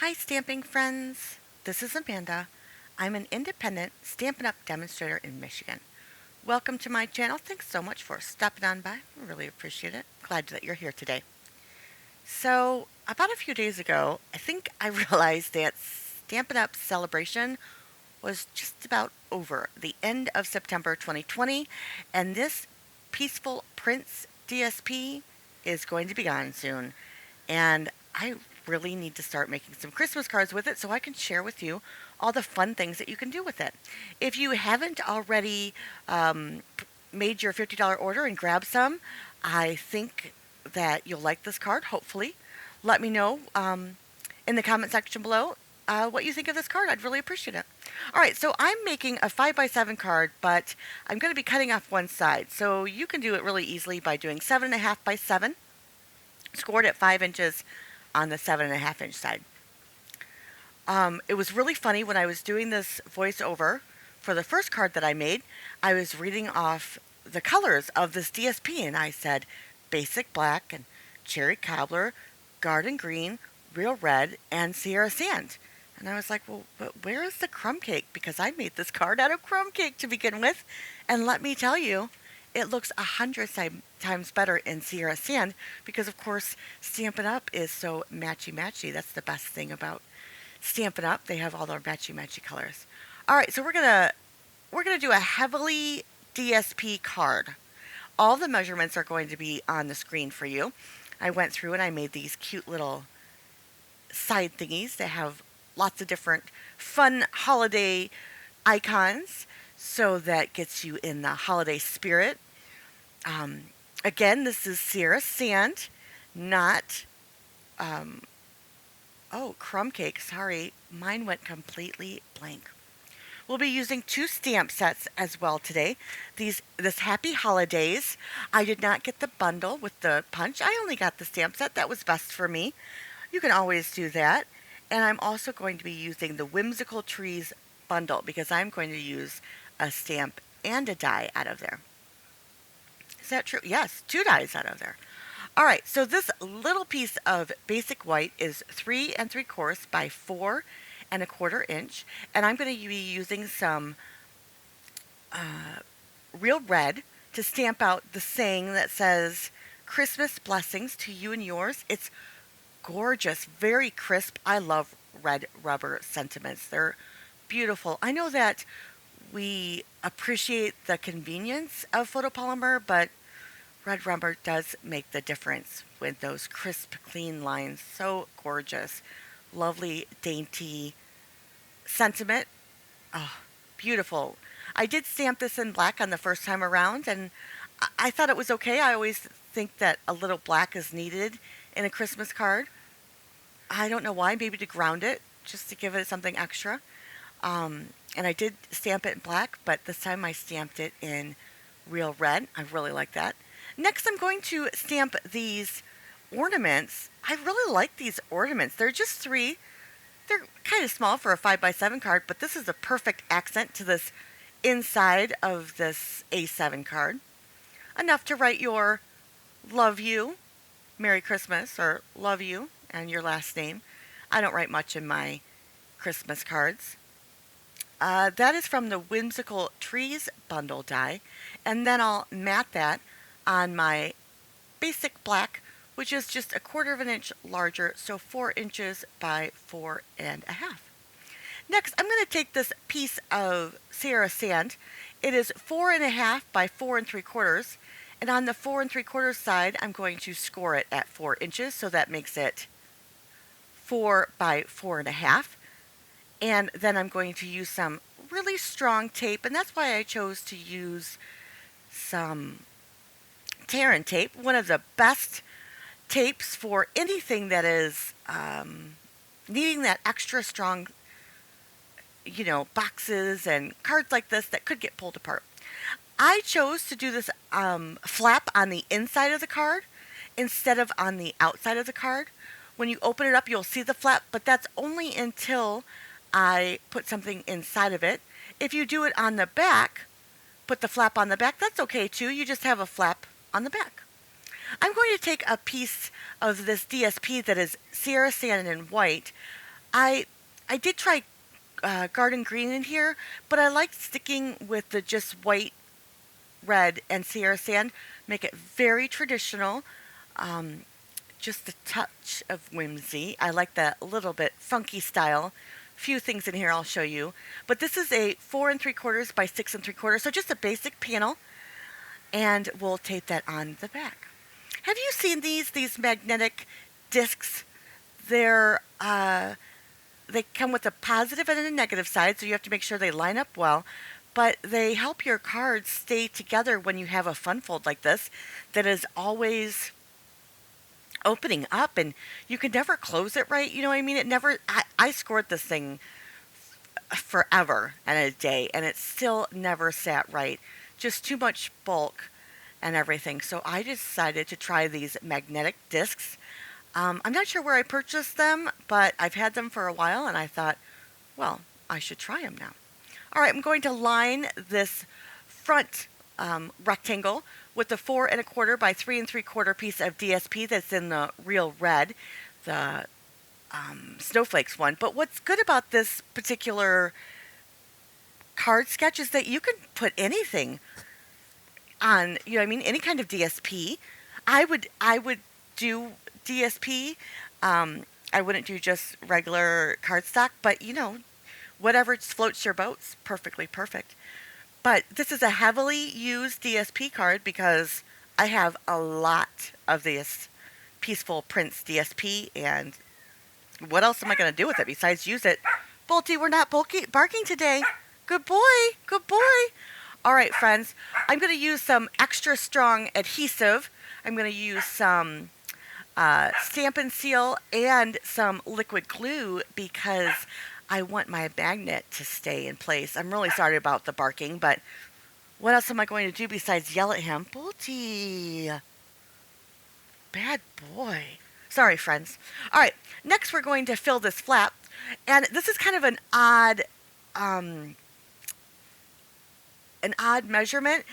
Hi, stamping friends. This is Amanda. I'm an independent Stampin' Up! Demonstrator in Michigan. Welcome to my channel. Thanks so much for stopping on by. I really appreciate it. Glad that you're here today. So, about a few days ago, I think I realized that Stampin' Up! Celebration was just about over. The end of September 2020, and this Peaceful Prints DSP is going to be gone soon. And I really need to start making some Christmas cards with it so I can share with you all the fun things that you can do with it. If you haven't already made your $50 order and grabbed some, I think that you'll like this card, hopefully. Let me know in the comment section below what you think of this card. I'd really appreciate it. All right, so I'm making a 5x7 card, but I'm going to be cutting off one side. So you can do it really easily by doing 7.5 by 7, scored at 5 inches on the 7.5 inch side. It was really funny when I was doing this voiceover for the first card that I made. I was reading off the colors of this DSP, and I said basic black and cherry cobbler, garden green, real red, and Sierra sand. And I was like, well, but where is the crumb cake? Because I made this card out of crumb cake to begin with. And let me tell you, it looks 100 times better in Sierra sand because, of course, Stampin' Up! Is so matchy-matchy. That's the best thing about Stampin' Up! They have all their matchy-matchy colors. All right, so we're gonna do a heavily DSP card. All the measurements are going to be on the screen for you. I went through and I made these cute little side thingies that have lots of different fun holiday icons, so that gets you in the holiday spirit. Again, this is Sierra sand, not crumb cake. Sorry, mine went completely blank. We'll be using 2 stamp sets as well today. This Happy Holidays. I did not get the bundle with the punch. I only got the stamp set. That was best for me. You can always do that. And I'm also going to be using the Whimsical Trees bundle because I'm going to use a stamp and a die out of there. Is that true? Yes, 2 dies out of there. All right, so this little piece of basic white is 3 3/4 by 4 1/4 inch, and I'm going to be using some real red to stamp out the saying that says Christmas blessings to you and yours. It's gorgeous, very crisp. I love red rubber sentiments. They're beautiful. I know that we appreciate the convenience of photopolymer, but red rubber does make the difference with those crisp, clean lines. So gorgeous. Lovely, dainty sentiment. Oh, beautiful. I did stamp this in black on the first time around, and I thought it was okay. I always think that a little black is needed in a Christmas card. I don't know why, maybe to ground it, just to give it something extra. And I did stamp it in black, but this time I stamped it in real red. I really like that. Next, I'm going to stamp these ornaments. I really like these ornaments. They're just 3. They're kind of small for a 5x7 card, but this is a perfect accent to this inside of this A7 card. Enough to write your love you, Merry Christmas, or love you, and your last name. I don't write much in my Christmas cards. That is from the Whimsical Trees bundle die, and then I'll mat that on my basic black, which is just 1/4 inch larger, so 4 inches by 4.5. Next, I'm going to take this piece of Sierra sand. It is 4.5 by 4 3/4, and on the 4 3/4 side, I'm going to score it at 4 inches, so that makes it 4 by 4.5. And then I'm going to use some really strong tape, and that's why I chose to use some tear-in tape, one of the best tapes for anything that is needing that extra strong, boxes and cards like this that could get pulled apart. I chose to do this flap on the inside of the card instead of on the outside of the card. When you open it up, you'll see the flap, but that's only until I put something inside of it. If you do it on the back, put the flap on the back, that's okay too. You just have a flap on the back. I'm going to take a piece of this DSP that is Sierra sand in white, I I did try garden green in here, but I like sticking with the just white, red, and Sierra sand. Make it very traditional. Um, just a touch of whimsy. I like that little bit funky style. Few things in here I'll show you, but this is a 4 3/4 by 6 3/4, so just a basic panel, and we'll tape that on the back. Have you seen these magnetic discs? They're they come with a positive and a negative side, so you have to make sure they line up well. But they help your cards stay together when you have a fun fold like this that is always opening up, and you can never close it right. You know what I mean? It never. I scored this thing forever and a day, and it still never sat right. Just too much bulk and everything. So I decided to try these magnetic discs. I'm not sure where I purchased them, but I've had them for a while, and I thought, well, I should try them now. All right, I'm going to line this front rectangle with the 4 1/4 by 3 3/4 piece of DSP that's in the real red, the snowflakes one. But what's good about this particular card sketch is that you can put anything on, you know what I mean, any kind of DSP. I would do DSP. I wouldn't do just regular cardstock, but whatever floats your boat's perfectly perfect. But this is a heavily used DSP card because I have a lot of this Peaceful Prints DSP, and what else am I going to do with it besides use it? Bolty, we're not barking today. Good boy, good boy. All right, friends, I'm going to use some extra strong adhesive. I'm going to use some Stampin' Seal and some liquid glue because I want my magnet to stay in place. I'm really sorry about the barking, but what else am I going to do besides yell at him? Bolty. Bad boy. Sorry, friends. All right, next we're going to fill this flap. And this is kind of um, an odd measurement.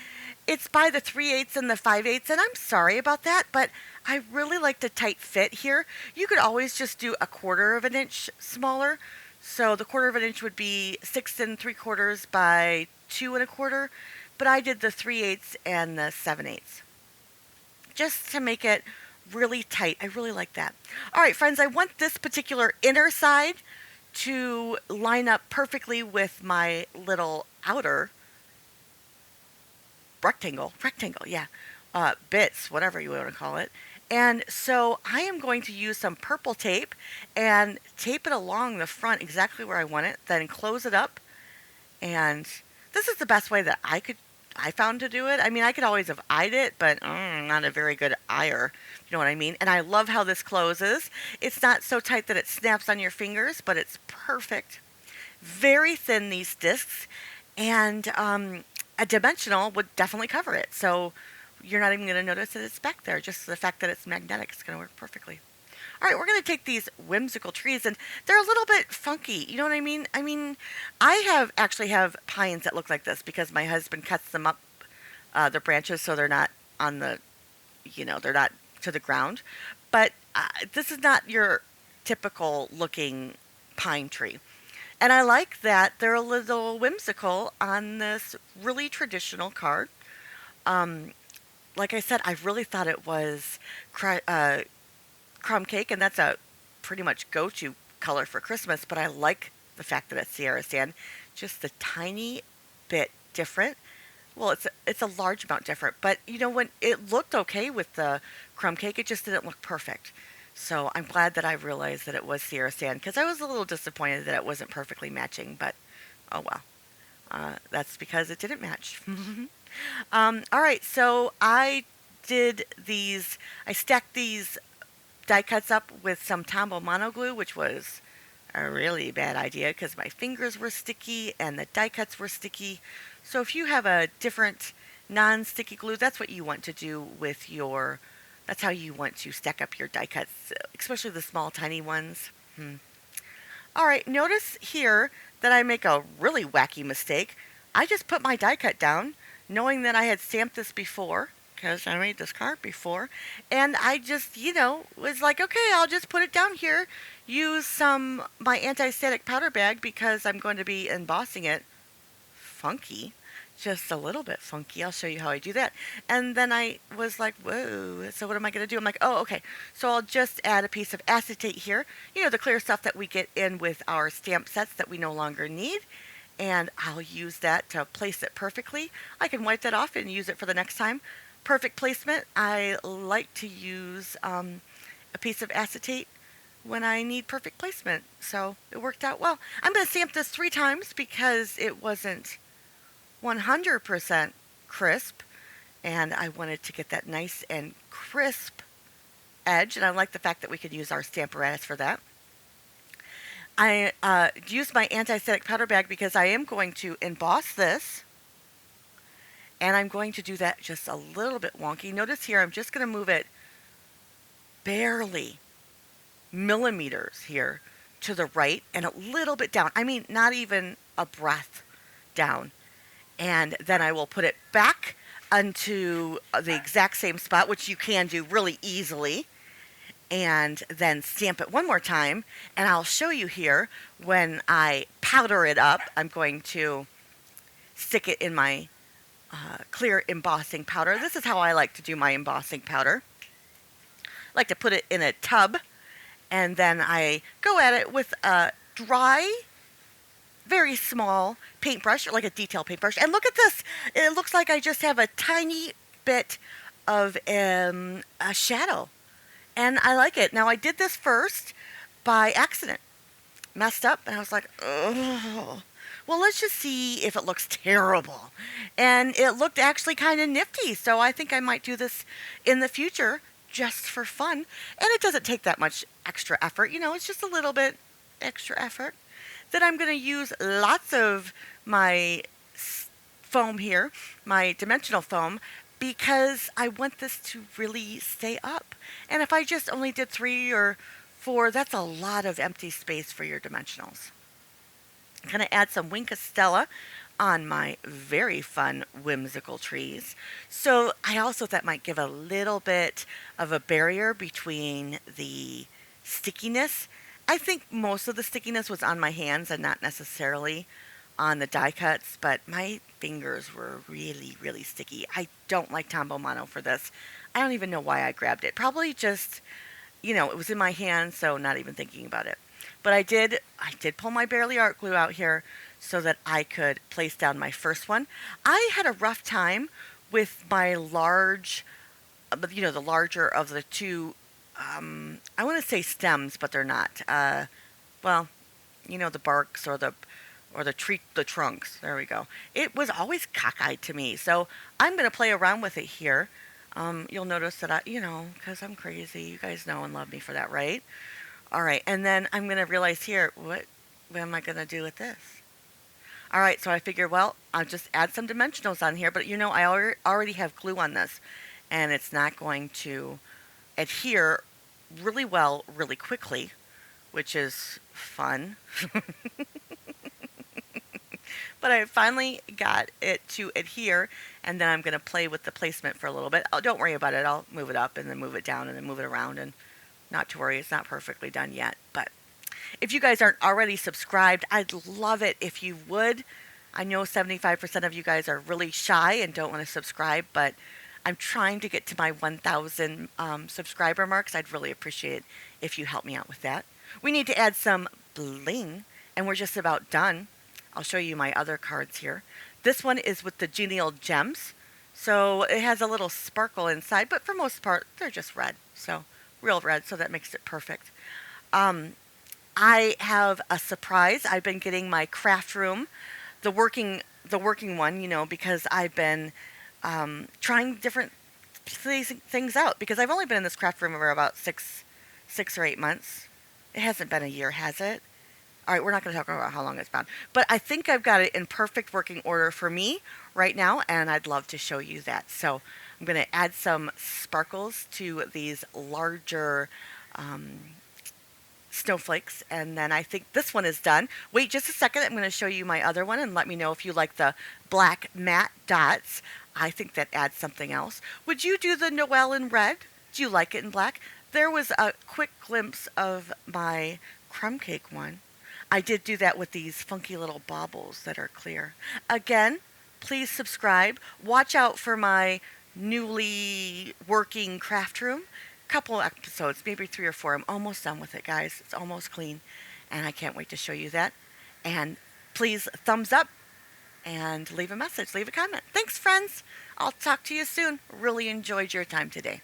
It's by the 3/8 and the 5/8, and I'm sorry about that, but I really like the tight fit here. You could always just do 1/4 of an inch smaller. So the 1/4 of an inch would be 6 3/4 by 2 1/4, but I did the 3/8 and the 7/8 just to make it really tight. I really like that. All right, friends, I want this particular inner side to line up perfectly with my little outer rectangle, yeah, bits, whatever you want to call it. And so I am going to use some purple tape and tape it along the front exactly where I want it, then close it up. And this is the best way that I found to do it. I mean, I could always have eyed it, but I'm not a very good eyer. You know what I mean? And I love how this closes. It's not so tight that it snaps on your fingers, but it's perfect. Very thin, these discs. And a dimensional would definitely cover it. So you're not even going to notice that it's back there. Just the fact that it's magnetic is going to work perfectly. All right, we're going to take these whimsical trees, and they're a little bit funky. You know what I mean? I actually have pines that look like this because my husband cuts them up, the branches, so they're not on the, they're not to the ground. But this is not your typical looking pine tree. And I like that they're a little whimsical on this really traditional card. Like I said, I really thought it was crumb cake, and that's a pretty much go-to color for Christmas, but I like the fact that it's Sierra Sand, just a tiny bit different. Well, it's a large amount different, but when it looked okay with the crumb cake, it just didn't look perfect. So I'm glad that I realized that it was Sierra Sand because I was a little disappointed that it wasn't perfectly matching, but oh well. That's because it didn't match. All right, so I stacked these die cuts up with some Tombow mono glue, which was a really bad idea because my fingers were sticky and the die cuts were sticky. So if you have a different non-sticky glue, that's what you want to do with that's how you want to stack up your die cuts, especially the small, tiny ones. All right, notice here that I make a really wacky mistake. I just put my die cut down, knowing that I had stamped this before, because I made this card before. And I just, was like, okay, I'll just put it down here. Use my anti-static powder bag because I'm going to be embossing it funky. Just a little bit funky. I'll show you how I do that. And then I was like, whoa, so what am I going to do? I'm like, oh, okay. So I'll just add a piece of acetate here. The clear stuff that we get in with our stamp sets that we no longer need. And I'll use that to place it perfectly. I can wipe that off and use it for the next time. Perfect placement. I like to use a piece of acetate when I need perfect placement. So it worked out well. I'm going to stamp this 3 times because it wasn't 100% crisp. And I wanted to get that nice and crisp edge. And I like the fact that we could use our Stamparatus for that. I used my anti-static powder bag because I am going to emboss this. And I'm going to do that just a little bit wonky. Notice here, I'm just going to move it barely millimeters here to the right and a little bit down. I mean, not even a breath down. And then I will put it back onto the exact same spot, which you can do really easily. And then stamp it one more time. And I'll show you here when I powder it up. I'm going to stick it in my clear embossing powder. This is how I like to do my embossing powder. I like to put it in a tub. And then I go at it with a dry, very small paintbrush, or like a detail paintbrush. And look at this. It looks like I just have a tiny bit of a shadow. And I like it. Now, I did this first by accident. Messed up, and I was like, oh. Well, let's just see if it looks terrible. And it looked actually kind of nifty, so I think I might do this in the future just for fun. And it doesn't take that much extra effort. It's just a little bit extra effort. Then I'm going to use lots of my foam here, my dimensional foam, because I want this to really stay up. And if I just only did 3 or 4, that's a lot of empty space for your dimensionals. I'm going to add some Whimsical on my very fun Whimsical trees. So I also thought that might give a little bit of a barrier between the stickiness. I think most of the stickiness was on my hands and not necessarily on the die cuts, but my fingers were really, really sticky. I don't like Tombow Mono for this. I don't even know why I grabbed it. Probably just, it was in my hand, so not even thinking about it. But I did pull my Barely Art glue out here so that I could place down my first one. I had a rough time with my large, the larger of the two, I want to say stems, but they're not. The barks or the trunks. There we go. It was always cockeyed to me. So I'm going to play around with it here. You'll notice that because I'm crazy. You guys know and love me for that, right? All right. And then I'm going to realize here, what am I going to do with this? All right. So I figured, well, I'll just add some dimensionals on here. But, I already have glue on this. And it's not going to adhere really well, really quickly, which is fun. But I finally got it to adhere, and then I'm going to play with the placement for a little bit. Oh, don't worry about it. I'll move it up and then move it down and then move it around, and not to worry, it's not perfectly done yet. But if you guys aren't already subscribed, I'd love it if you would. I know 75% of you guys are really shy and don't want to subscribe, but I'm trying to get to my 1,000 subscriber marks. I'd really appreciate it if you help me out with that. We need to add some bling, and we're just about done. I'll show you my other cards here. This one is with the Genial Gems. So it has a little sparkle inside, but for most part, they're just red. So real red, so that makes it perfect. I have a surprise. I've been getting my craft room, the working one, because I've been trying different things out, because I've only been in this craft room for about six or 8 months. It hasn't been a year, has it? All right, we're not going to talk about how long it's been. But I think I've got it in perfect working order for me right now, and I'd love to show you that. So I'm going to add some sparkles to these larger snowflakes, and then I think this one is done. Wait just a second. I'm going to show you my other one, and let me know if you like the black matte dots I think that adds something else. Would you do the Noel in red? Do you like it in black? There was a quick glimpse of my crumb cake one. I did do that with these funky little baubles that are clear. Again, please subscribe. Watch out for my newly working craft room. Couple episodes, maybe 3 or 4. I'm almost done with it, guys. It's almost clean, and I can't wait to show you that. And please thumbs up and leave a message, leave a comment. Thanks, friends. I'll talk to you soon. Really enjoyed your time today.